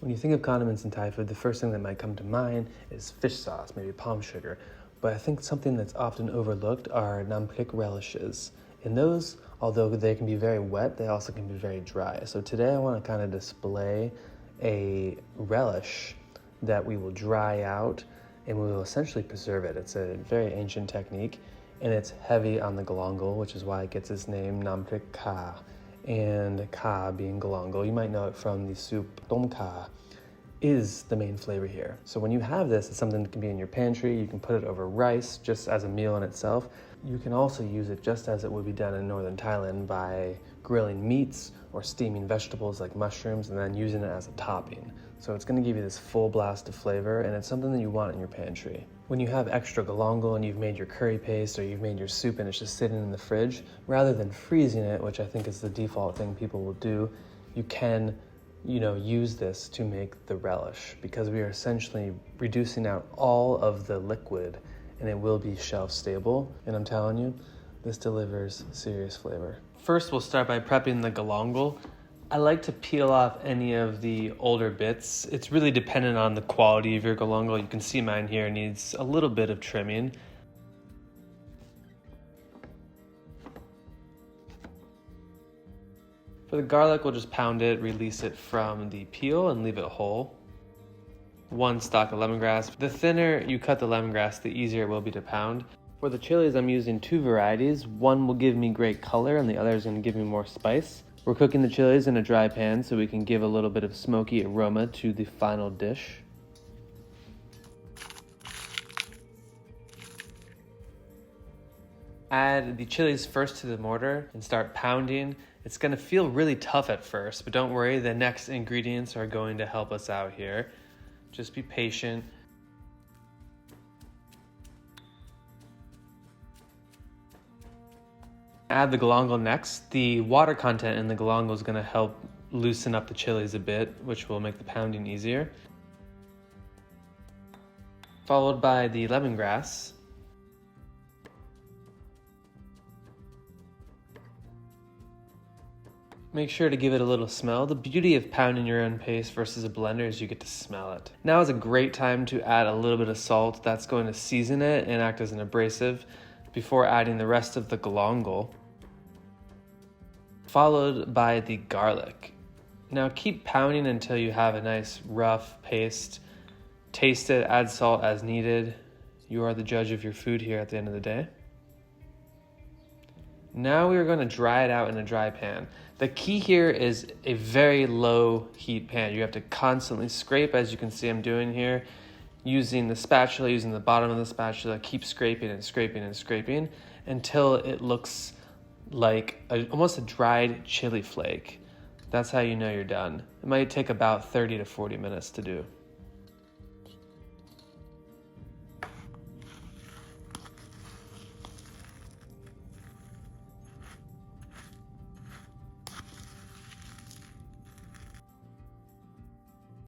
When you think of condiments in Thai food, the first thing that might come to mind is fish sauce, maybe palm sugar. But I think something that's often overlooked are prik relishes. And those, although they can be very wet, they also can be very dry. So today I want to kind of display a relish that we will dry out and we will essentially preserve it. It's a very ancient technique and it's heavy on the galangal, which is why it gets its name prik ka. And ka being galangal, you might know it from the soup tom ka, is the main flavor here. So when you have this, it's something that can be in your pantry. You can put it over rice just as a meal in itself. You can also use it just as it would be done in northern Thailand by grilling meats or steaming vegetables like mushrooms and then using it as a topping. So it's gonna give you this full blast of flavor and it's something that you want in your pantry. When you have extra galangal and you've made your curry paste or you've made your soup and it's just sitting in the fridge, rather than freezing it, which I think is the default thing people will do, you can use this to make the relish because we are essentially reducing out all of the liquid and it will be shelf stable. And I'm telling you, this delivers serious flavor. First, we'll start by prepping the galangal. I like to peel off any of the older bits. It's really dependent on the quality of your galangal. You can see mine here needs a little bit of trimming. For the garlic, we'll just pound it, release it from the peel and leave it whole. 1 stalk of lemongrass. The thinner you cut the lemongrass, the easier it will be to pound. For the chilies, I'm using 2 varieties. One will give me great color and the other is going to give me more spice. We're cooking the chilies in a dry pan so we can give a little bit of smoky aroma to the final dish. Add the chilies first to the mortar and start pounding. It's going to feel really tough at first, but don't worry, the next ingredients are going to help us out here. Just be patient. Add the galangal next. The water content in the galangal is going to help loosen up the chilies a bit, which will make the pounding easier. Followed by the lemongrass. Make sure to give it a little smell. The beauty of pounding your own paste versus a blender is you get to smell it. Now is a great time to add a little bit of salt. That's going to season it and act as an abrasive before adding the rest of the galangal. Followed by the garlic. Now keep pounding until you have a nice rough paste. Taste it, add salt as needed. You are the judge of your food here at the end of the day. Now we are going to dry it out in a dry pan. The key here is a very low heat pan. You have to constantly scrape, as you can see I'm doing here, using the spatula, using the bottom of the spatula, keep scraping and scraping and scraping until it looks like almost a dried chili flake. That's how you know you're done. It might take about 30 to 40 minutes to do.